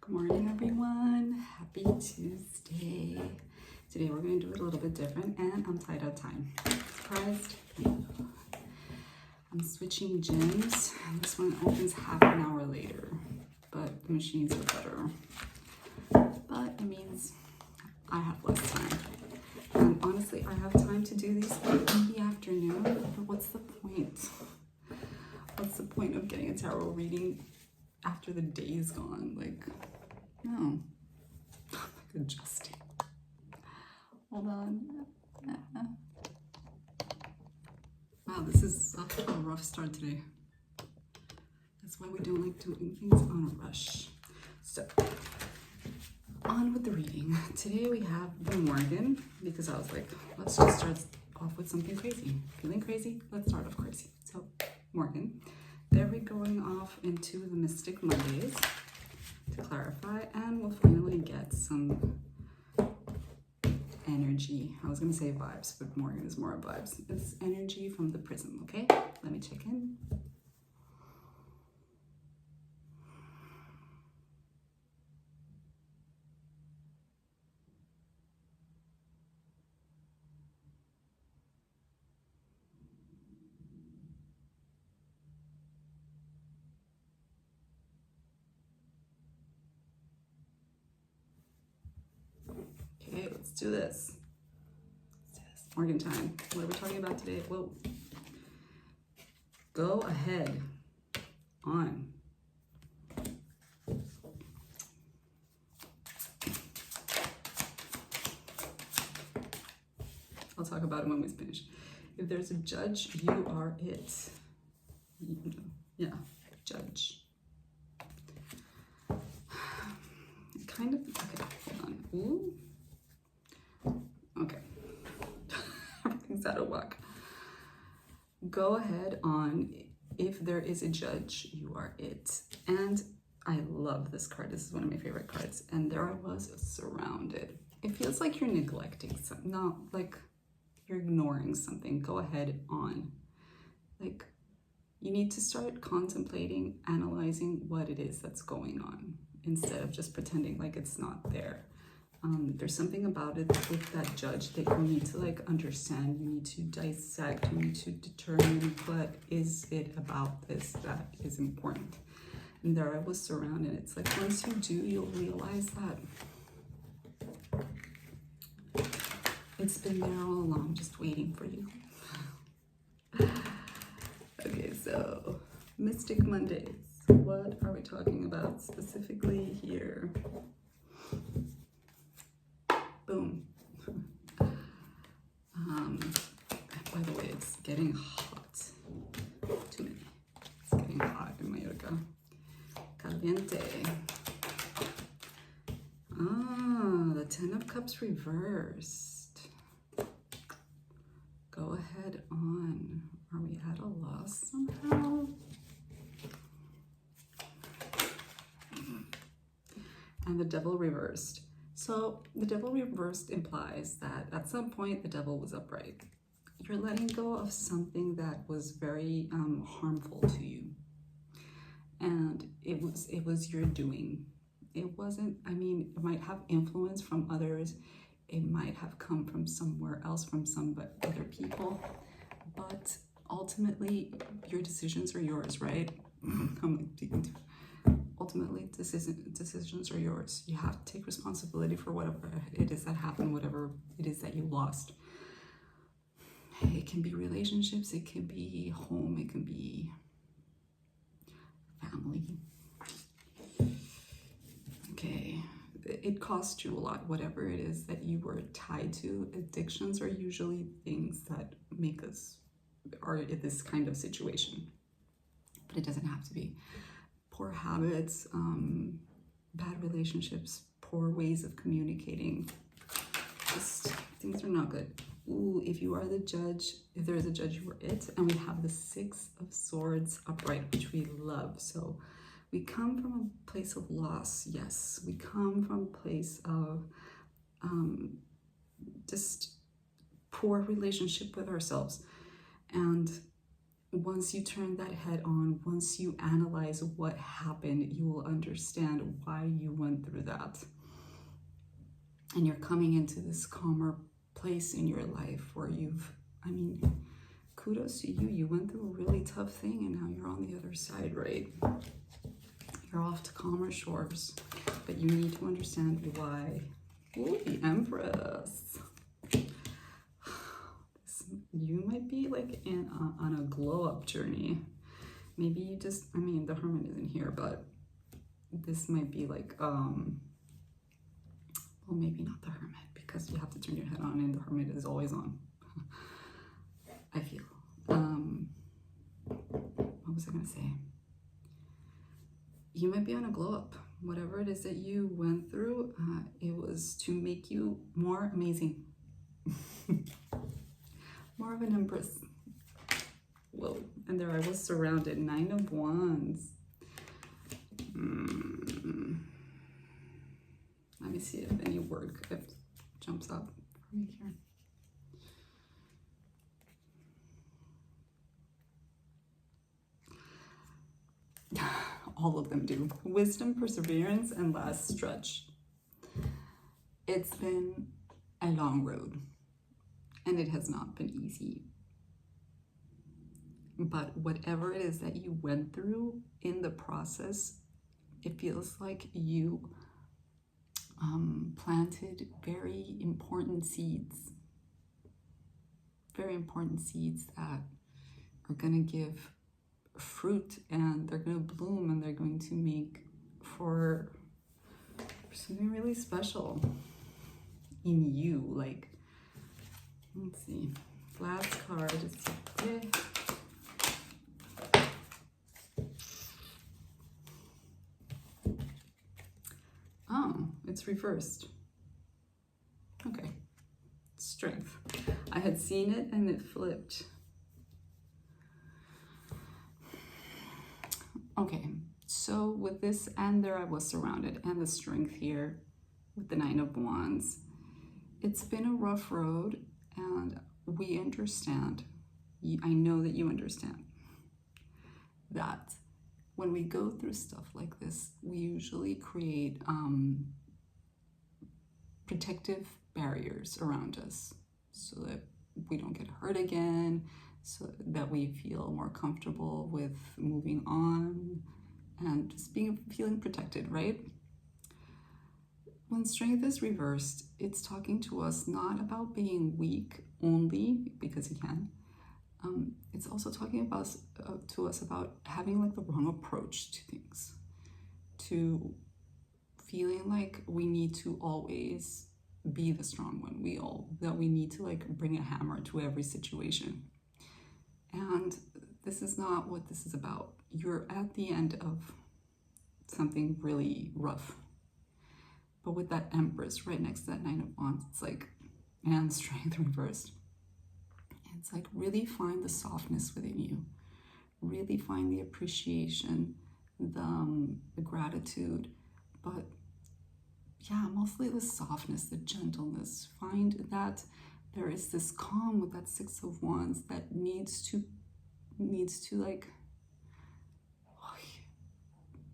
Good morning, everyone. Happy Tuesday. Today we're going to do it a little bit different, and I'm tied out time. Surprised? I'm switching gyms. This one opens half an hour later, but the machines are better. But it means I have less time. And honestly, I have time to do these in the afternoon, but what's the point? What's the point of getting a tarot reading after the day is gone? Like, no. I'm like adjusting. Hold on. Wow, this is a rough start today. That's why we don't like doing things on a rush. So, on with the reading. Today we have the Morgan, because I was like, let's just start off with something crazy. Feeling crazy? Let's start off crazy. So, Morgan. There we're going off into the Mystic Mondays to clarify, and we'll finally get some energy. I was going to say vibes, but Morgan is more vibes. It's energy from the prism, okay? Let me check in. Okay, let's do this. Morgan time. What are we talking about today? Whoa. Go ahead. On. I'll talk about it when we finish. If there's a judge, you are it. Yeah, judge. Kind of, okay, hold on. Ooh. Okay. Everything's out of whack. Go ahead on. If there is a judge, you are it. And I love this card. This is one of my favorite cards. And there I was, surrounded. It feels like you're neglecting something. No, like you're ignoring something. Go ahead on. Like you need to start contemplating, analyzing what it is that's going on, instead of just pretending like it's not there. There's something about it with that judge that you need to like understand, you need to dissect, you need to determine what is it about this that is important. And there I was surrounded. It's like once you do, you'll realize that it's been there all along, just waiting for you. Okay, so Mystic Mondays. What are we talking about specifically here? Boom. By the way, it's getting hot. Too many. It's getting hot in Mallorca. Caliente. Ah, the Ten of Cups reversed. Go ahead on. Are we at a loss somehow? And the Devil reversed. So the Devil reversed implies that at some point the Devil was upright. You're letting go of something that was very harmful to you. And it was your doing. It wasn't, I mean, it might have influence from others. It might have come from somewhere else, from some other people. But ultimately, your decisions are yours, right? I'm like digging too. Ultimately, decisions are yours. You have to take responsibility for whatever it is that happened, whatever it is that you lost. It can be relationships, it can be home, it can be family. Okay, it cost you a lot, whatever it is that you were tied to. Addictions are usually things that make us, are in this kind of situation, but it doesn't have to be. Poor habits, bad relationships, poor ways of communicating. Just things are not good. Ooh, if you are the judge, if there is a judge, you are it. And we have the Six of Swords upright, which we love. So we come from a place of loss. Yes, we come from a place of just poor relationship with ourselves. And once you turn that head on, once you analyze what happened, you will understand why you went through that. And you're coming into this calmer place in your life where I mean, kudos to you. You went through a really tough thing and now you're on the other side, right? You're off to calmer shores, but you need to understand why. Ooh, the Empress. You might be like on a glow up journey. Maybe you just, I mean, the Hermit isn't here, but this might be like, well, maybe not the Hermit, because you have to turn your head on and the Hermit is always on. I feel. What was I gonna say? You might be on a glow up. Whatever it is that you went through, it was to make you more amazing. More of an Empress. Whoa, and there I was surrounded. 9 of Wands. Let me see if any word jumps up for me here. All of them do. Wisdom, perseverance, and last stretch. It's been a long road, and it has not been easy. But whatever it is that you went through in the process, it feels like you planted very important seeds that are going to give fruit, and they're going to bloom, and they're going to make for something really special in you. Like, let's see, last card is okay. Oh, it's reversed. Okay, strength. I had seen it and it flipped. Okay, so with this, and there I was surrounded, and the strength here with the 9 of Wands. It's been a rough road, and we understand. I know that you understand that when we go through stuff like this, we usually create protective barriers around us so that we don't get hurt again, so that we feel more comfortable with moving on and just feeling protected, right? When strength is reversed, it's talking to us not about being weak only, because you can. It's also talking about to us about having like the wrong approach to things, to feeling like we need to always be the strong one, that we need to like bring a hammer to every situation. And this is not what this is about. You're at the end of something really rough. But with that Empress right next to that 9 of Wands, it's like, and strength reversed. It's like, really find the softness within you. Really find the appreciation, the gratitude, but yeah, mostly the softness, the gentleness. Find that there is this calm with that 6 of Wands that needs to like,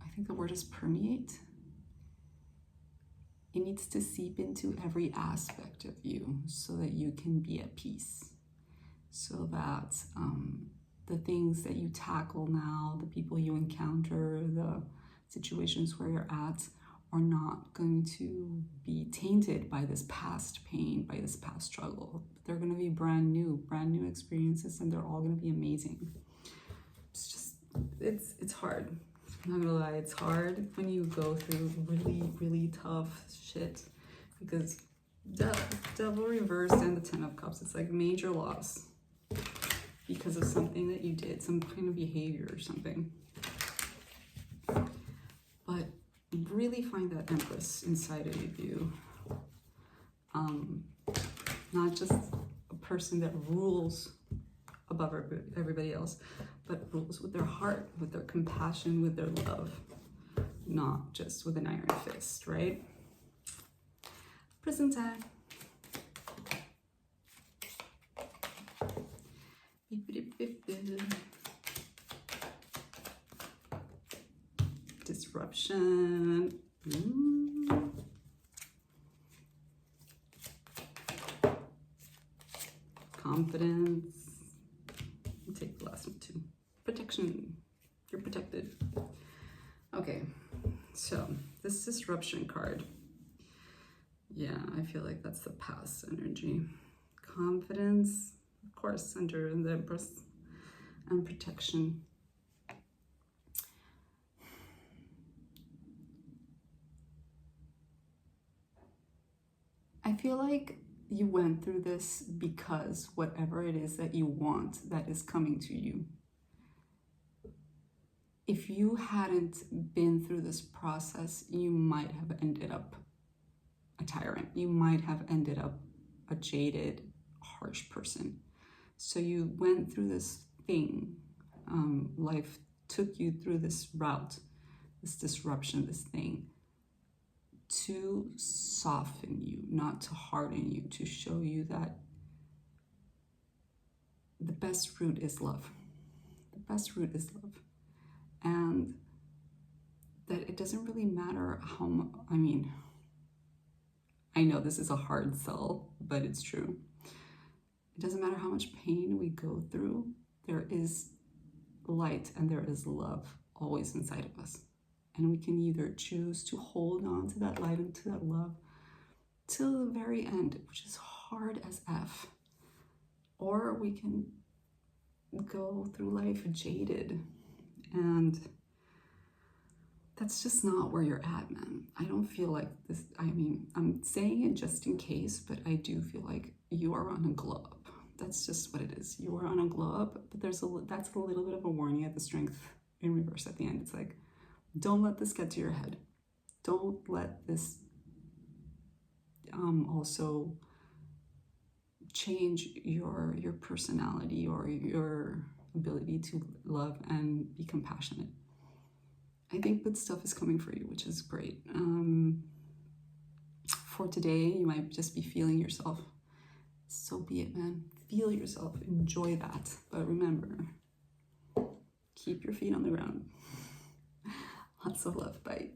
I think the word is permeate. It needs to seep into every aspect of you so that you can be at peace. So that the things that you tackle now, the people you encounter, the situations where you're at, are not going to be tainted by this past pain, by this past struggle. They're going to be brand new experiences, and they're all going to be amazing. It's just, it's hard. I'm not gonna lie, it's hard when you go through really, really tough shit, because Devil reversed and the 10 of Cups, it's like major loss because of something that you did, some kind of behavior or something. But really find that Empress inside of you. Not just a person that rules above everybody else, but rules with their heart, with their compassion, with their love, not just with an iron fist, right? Prison time. Disruption. Confidence. I'll take the last one too. Protection. You're protected. Okay, so this disruption card. Yeah, I feel like that's the past energy. Confidence, of course, under the Empress, and protection. I feel like you went through this because whatever it is that you want, that is coming to you. If you hadn't been through this process, you might have ended up a tyrant. You might have ended up a jaded, harsh person. So you went through this thing. Life took you through this route, this disruption, this thing, to soften you, not to harden you, to show you that the best route is love. The best route is love. And that it doesn't really matter how much, I know this is a hard sell, but it's true. It doesn't matter how much pain we go through, there is light and there is love always inside of us. And we can either choose to hold on to that light and to that love till the very end, which is hard as F. Or we can go through life jaded. And that's just not where you're at, man. I don't feel like this, I'm saying it just in case, but I do feel like you are on a glow up. That's just what it is. You are on a glow up, but that's a little bit of a warning at the Strength in reverse at the end. It's like, don't let this get to your head. Don't let this also change your personality or your ability to love and be compassionate. I think good stuff is coming for you, which is great. For today, you might just be feeling yourself. So be it, man. Feel yourself. Enjoy that. But remember, keep your feet on the ground. Lots of love. Bye.